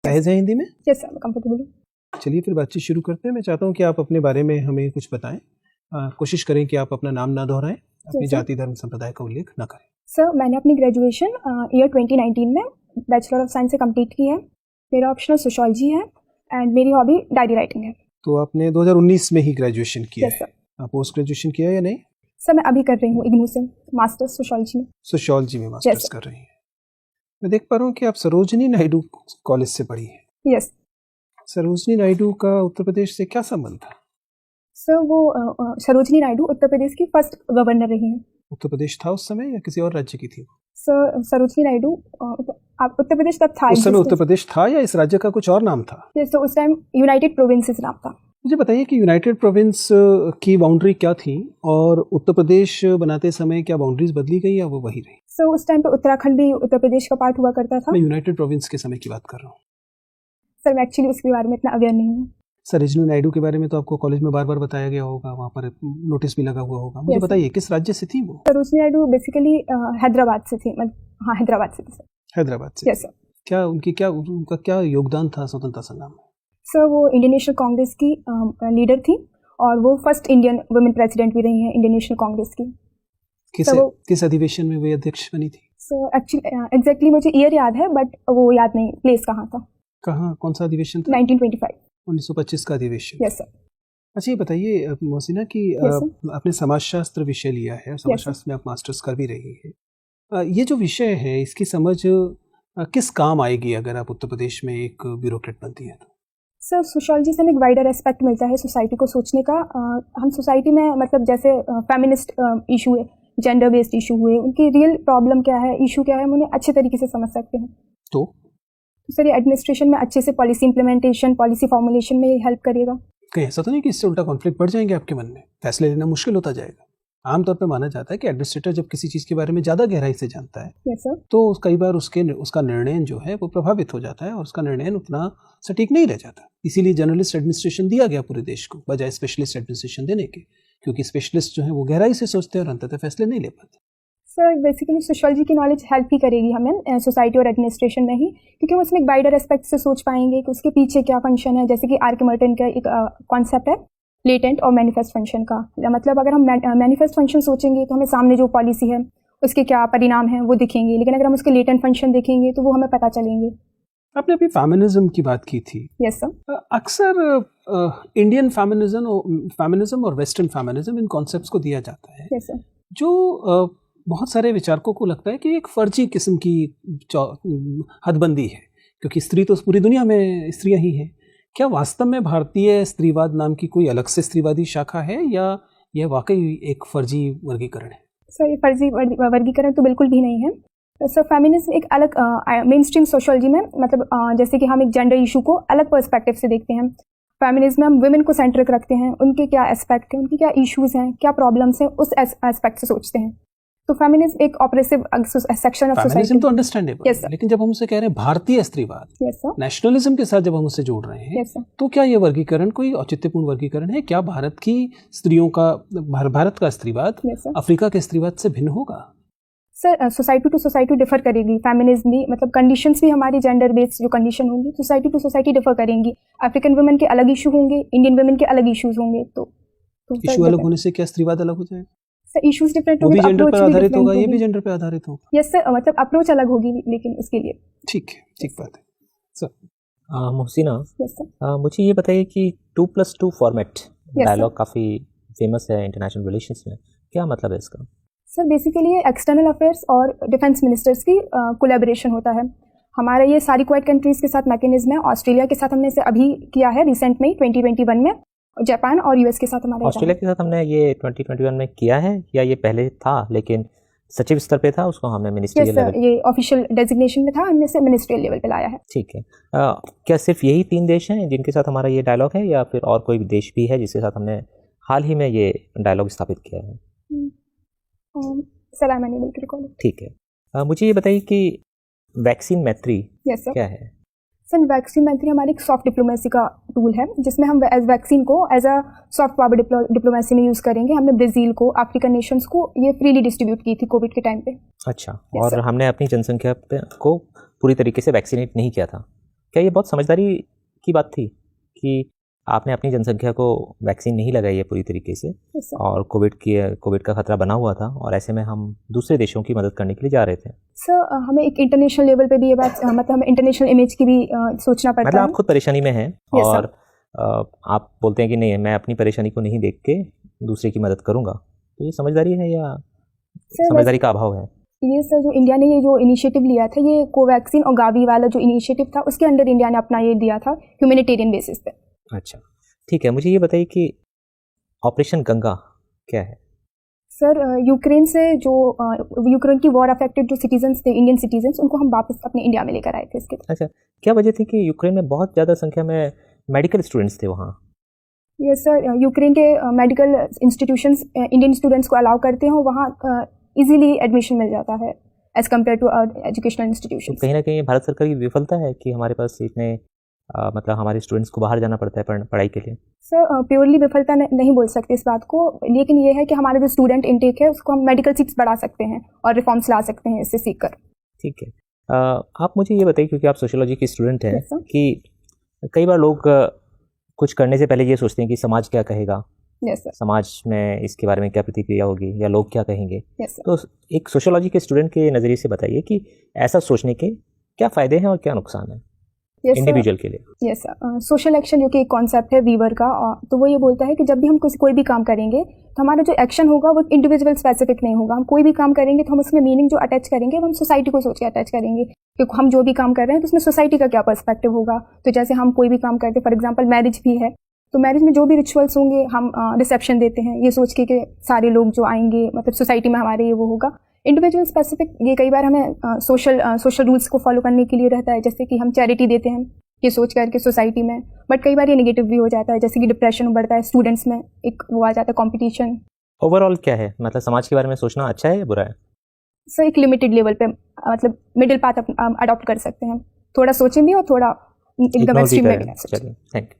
सहज है हिंदी में? यस सर, कंफर्टेबल हूँ। चलिए फिर बातचीत शुरू करते हैं। मैं चाहता हूँ कि आप अपने बारे में हमें कुछ बताएं। कोशिश करें कि आप अपना नाम ना दोहराएं, अपनी जाति धर्म संप्रदाय का उल्लेख ना करें। सर, मैंने अपनी ग्रेजुएशन ईयर 2019 में बैचलर ऑफ साइंस से कंप्लीट की है। मेरा ऑप्शनल सोशियोलॉजी है एंड मेरी हॉबी डायरी राइटिंग है। तो आपने 2019 में ही ग्रेजुएशन किया यस है? सर। पोस्ट ग्रेजुएशन किया या नहीं? सर, मैं अभी कर रही हूँ इग्नू से मास्टर्स सोशियोलॉजी में। सोशियोलॉजी में मास्टर्स कर रही हैं। मैं देख पा रहा हूँ कि आप सरोजनी नायडू कॉलेज से पढ़ी हैं। यस। सरोजनी नायडू का उत्तर प्रदेश से क्या संबंध था? सर, वो सरोजनी नायडू उत्तर प्रदेश की फर्स्ट गवर्नर रही हैं। उत्तर प्रदेश था उस समय या किसी और राज्य की थी? सर, सरोजनी नायडू उत्तर प्रदेश तब था। उस समय उत्तर प्रदेश था या इस राज्य का कुछ और नाम था? तो उस टाइम यूनाइटेड प्रोविंसेस नाम था। मुझे बताइए कि यूनाइटेड प्रोविंस की बाउंड्री क्या थी और उत्तर प्रदेश बनाते समय क्या बाउंड्रीज बदली गई या वो वही रही? सर, उस टाइम पे उत्तराखंड भी उत्तर प्रदेश का पार्ट हुआ करता था। मैं यूनाइटेड प्रोविंस के समय की बात कर रहा हूँ। सर, मैं एक्चुअली उसके बारे में इतना अवेयर नहीं हूँ। सरोजनी नायडू के बारे में तो आपको कॉलेज में बार बार बताया गया होगा, वहाँ पर नोटिस भी लगा हुआ होगा। मुझे बताइए किस राज्य से थी वो? सरोजनी नायडू बेसिकली हैदराबाद से थी। हाँ, हैदराबाद से थी सर। हैदराबाद से? Yes sir. क्या उनका क्या योगदान था स्वतंत्रता संग्राम में? सर, वो इंडियन नेशनल कांग्रेस की लीडर थी और वो फर्स्ट इंडियन वुमेन प्रेसिडेंट भी रही हैं इंडियन नेशनल कांग्रेस की। किस अधिवेशन में वो अध्यक्ष बनी थी? सर, एक्चुअली एग्जैक्टली मुझे ईयर याद है बट वो याद नहीं प्लेस कहाँ था। कहाँ, कौन सा अधिवेशन था? 1925। 1925 का अधिवेशन। Yes sir. अच्छा, ये बताइए मोहसिना कि आपने समाजशास्त्र विषय लिया है और समाजशास्त्र में आप मास्टर्स कर भी रही है। ये जो विषय है इसकी समझ किस काम आएगी अगर आप उत्तर प्रदेश में एक ब्यूरोक्रेट बनती हैं तो? सर, सोशियोलॉजी से हमें एक वाइडर एस्पेक्ट मिलता है सोसाइटी को सोचने का। हम सोसाइटी में मतलब जैसे फेमिनिस्ट इशू है, जेंडर बेस्ड इशू हुए, उनकी रियल प्रॉब्लम क्या है, इशू क्या है, हम उन्हें अच्छे तरीके से समझ सकते हैं। तो सर, ये एडमिनिस्ट्रेशन में अच्छे से पॉलिसी इंप्लीमेंटेशन, पॉलिसी फॉर्मुलेशन में हेल्प करेगा। कहीं ऐसा तो नहीं कि इससे उल्टा कॉन्फ्लिक्ट बढ़ जाएंगे आपके मन में, फैसले लेना मुश्किल होता जाएगा? आमतौर पर माना जाता है कि एडमिनिस्ट्रेटर जब किसी चीज़ के बारे में ज़्यादा गहराई से जानता है यस सर, तो कई बार उसका निर्णय जो है वो प्रभावित हो जाता है और उसका निर्णय उतना सटीक नहीं रह जाता। इसीलिए जर्नलिस्ट एडमिनिस्ट्रेशन दिया गया पूरे देश को बजाय स्पेशलिस्ट एडमिनिस्ट्रेशन देने के, क्योंकि स्पेशलिस्ट जो है वो गहराई से सोचते हैं और अंततः फैसले नहीं ले पाते। सर, बेसिकली सोशियोलॉजी की नॉलेज हेल्प ही करेगी हमें सोसाइटी और एडमिनिस्ट्रेशन में ही, क्योंकि हम उसमें एक वाइडर एस्पेक्ट से सोच पाएंगे कि उसके पीछे क्या फंक्शन है। जैसे कि आर्किमिडीज का एक कॉन्सेप्ट है लेटेंट और मैनिफेस्ट फंक्शन का। मतलब अगर हम मैनिफेस्ट फंक्शन सोचेंगे तो हमें सामने जो पॉलिसी है उसके क्या परिणाम हैं वो दिखेंगे, लेकिन अगर हम उसके लेटेंट फंक्शन देखेंगे तो वो हमें पता चलेंगे। आपने अभी फेमिनिज्म की बात की थी। Yes sir. अक्सर इंडियन फेमिनिज्म और वेस्टर्न फेमिनिज्म इन कॉन्सेप्ट्स को दिया जाता है। Yes sir. जो बहुत सारे विचारकों को लगता है कि एक फर्जी किस्म की हदबंदी है, क्योंकि स्त्री तो पूरी दुनिया में स्त्रियां ही हैं। क्या वास्तव में भारतीय स्त्रीवाद नाम की कोई अलग से स्त्रीवादी शाखा है या यह वाकई एक फर्जी वर्गीकरण है? सर, ये फर्जी वर्गीकरण तो बिल्कुल भी नहीं है। सर, फेमिनिज्म एक अलग मेन स्ट्रीम सोशियोलॉजी में, मतलब जैसे कि हम एक जेंडर इशू को अलग पर्सपेक्टिव से देखते हैं। फेमिनिज्म में हम वुमेन को सेंट्रिक रखते हैं, उनके क्या एस्पेक्ट हैं, उनकी क्या इश्यूज हैं, क्या प्रॉब्लम्स हैं, उस एस्पेक्ट से सोचते हैं। तो फेमिनिज्म एक ऑपरेसिव सेक्शन ऑफ सोसाइटी तो अंडरस्टैंडेबल है, लेकिन जब हम उसे कह रहे हैं भारतीय स्त्रीवाद, नेशनलिज्म के साथ जब हम उसे जोड़ रहे हैं, तो क्या ये वर्गीकरण कोई औचित्यपूर्ण वर्गीकरण है? क्या भारत की स्त्रियों का, भारत का स्त्रीवाद अफ्रीका के स्त्रीवाद से भिन्न होगा? Sir, society to society differ करेगी फेमिनिज्म भी, मतलब कंडीशंस भी हमारी जेंडर बेस्ड जो कंडीशन होंगी सोसाइटी टू सोसाइटी डिफर करेंगी। अफ्रीकन वुमेन के अलग इशू होंगे, इंडियन वुमेन के अलग इश्यूज होंगे। तो इशू अलग होने से क्या स्त्रीवाद अलग हो जाएगा? सर, इश्यूज डिफरेंट होंगे, जेंडर पर आधारित होगा, ये भी जेंडर पर आधारित होगा। यस सर, मतलब अप्रोच अलग होगी लेकिन उसके लिए। ठीक है, ठीक बात है सर। मोहसिना, मुझे ये बताइए कि 2+2 फॉर्मेट डायलॉग काफ़ी फेमस है इंटरनेशनल रिलेशंस में, क्या मतलब है इसका? सर, बेसिकली ये एक्सटर्नल अफेयर्स और डिफेंस मिनिस्टर्स की कोलैबोरेशन होता है। हमारा ये सारी क्वाड कंट्रीज़ के साथ मैकेनिज्म है। ऑस्ट्रेलिया के साथ हमने इसे अभी किया है रिसेंट में 2021 में, जापान और यूएस के साथ हमारे। ऑस्ट्रेलिया के साथ हमने ये 2021 में किया है या ये पहले था लेकिन सचिव स्तर पे था, उसको हमने मिनिस्ट्रियल लेवल? ये ऑफिशियल डेजिग्नेशन में था, हमने इसे मिनिस्ट्रियल लेवल पे लाया है। ठीक है। क्या सिर्फ यही 3 देश हैं जिनके साथ हमारा ये डायलॉग है या फिर और कोई देश भी है जिसके साथ हमने हाल ही में ये डायलॉग स्थापित किया है? Sir, I am unable to recall. ठीक है। मुझे ये बताइए कि वैक्सीन मैत्री क्या है? सर, वैक्सीन मैत्री हमारी एक सॉफ्ट डिप्लोमेसी का टूल है जिसमें हम वैक्सीन को as a soft power diplomacy में यूज़ करेंगे। हमने ब्राज़ील को, अफ्रीकन नेशंस को ये फ्रीली डिस्ट्रीब्यूट की थी कोविड के टाइम पे। अच्छा, और हमने अपनी जनसंख्या को पूरी तरीके से वैक्सीनेट नहीं किया था, क्या ये बहुत समझदारी की बात थी कि आपने अपनी जनसंख्या को वैक्सीन नहीं लगाई है पूरी तरीके से, और कोविड का खतरा बना हुआ था, और ऐसे में हम दूसरे देशों की मदद करने के लिए जा रहे थे? सर हमें एक इंटरनेशनल लेवल पे भी ये बात मतलब हमें इंटरनेशनल इमेज की भी सोचना पड़ता है। मतलब आप खुद परेशानी में हैं और आप बोलते हैं कि नहीं, मैं अपनी परेशानी को नहीं देख के दूसरे की मदद करूंगा, तो ये समझदारी है या समझदारी का अभाव है? ये सर जो इंडिया ने ये जो इनिशिएटिव लिया था, ये कोवैक्सीन और गावी वाला जो इनिशिएटिव था उसके अंडर इंडिया ने अपना ये दिया था ह्यूमैनिटेरियन बेसिस पे। अच्छा, ठीक है। मुझे ये बताइए कि ऑपरेशन गंगा क्या है? सर यूक्रेन से जो यूक्रेन की वॉर अफेक्टेड जो सिटीजन्स थे, इंडियन सिटीजन्स, उनको हम वापस अपने इंडिया में लेकर आए थे इसके। अच्छा, क्या वजह थी कि यूक्रेन में बहुत ज़्यादा संख्या में मेडिकल स्टूडेंट्स थे वहाँ? यस सर, यूक्रेन के मेडिकल इंस्टीट्यूशंस इंडियन स्टूडेंट्स को अलाउ करते हैं, वहाँ इजीली एडमिशन मिल जाता है as compare to educational institution. कहीं ना कहीं भारत सरकार की विफलता है कि हमारे पास इतने मतलब हमारे स्टूडेंट्स को बाहर जाना पड़ता है पढ़ाई के लिए। सर प्योरली विफलता नहीं बोल सकते इस बात को, लेकिन ये है कि हमारा जो स्टूडेंट इनटेक है उसको हम मेडिकल सीट्स बढ़ा सकते हैं और रिफॉर्म्स ला सकते हैं इससे सीखकर। ठीक है। आप मुझे ये बताइए, क्योंकि आप सोशियोलॉजी के स्टूडेंट हैं, Yes, कि कई बार लोग कुछ करने से पहले ये सोचते हैं कि समाज क्या कहेगा, यस सर, समाज में इसके बारे में क्या प्रतिक्रिया होगी, या लोग क्या कहेंगे। Yes sir. तो एक सोशियोलॉजी के स्टूडेंट के नज़रिए से बताइए कि ऐसा सोचने के क्या फ़ायदे हैं और क्या नुकसान है इंडिविजुअल के लिए? यस सर, सोशल एक्शन जो कि एक कॉन्सेप्ट है वीवर का, तो वो ये बोलता है कि जब भी हम कोई भी काम करेंगे तो हमारा जो एक्शन होगा वो इंडिविजुअल स्पेसिफिक नहीं होगा। हम कोई भी काम करेंगे तो हम उसमें मीनिंग जो अटैच करेंगे वो हम सोसाइटी को सोच के अटैच करेंगे, क्योंकि हम जो भी काम कर रहे हैं तो उसमें सोसाइटी का क्या पर्सपेक्टिव होगा। तो जैसे हम कोई भी काम करते हैं, फॉर एग्जाम्पल मैरिज भी है, तो मैरिज में जो भी रिचुअल्स होंगे हम रिसेप्शन देते हैं ये सोच के कि सारे लोग जो आएंगे मतलब सोसाइटी में हमारे ये वो होगा। इंडिविजुअल स्पेसिफिक ये कई बार हमें सोशल रूल्स को फॉलो करने के लिए रहता है, जैसे कि हम चैरिटी देते हैं ये सोच करके सोसाइटी में, बट कई बार ये नेगेटिव भी हो जाता है, जैसे कि डिप्रेशन बढ़ता है स्टूडेंट्स में, एक वो आ जाता है कंपटीशन। ओवरऑल क्या है, मतलब समाज के बारे में सोचना अच्छा है या बुरा है? सो एक लिमिटेड लेवल पे मतलब मिडिल पाथ अडॉप्ट कर सकते हैं, थोड़ा सोचें भी और थोड़ा एकदम एक्सट्रीम में भी। चलिए, थैंक यू।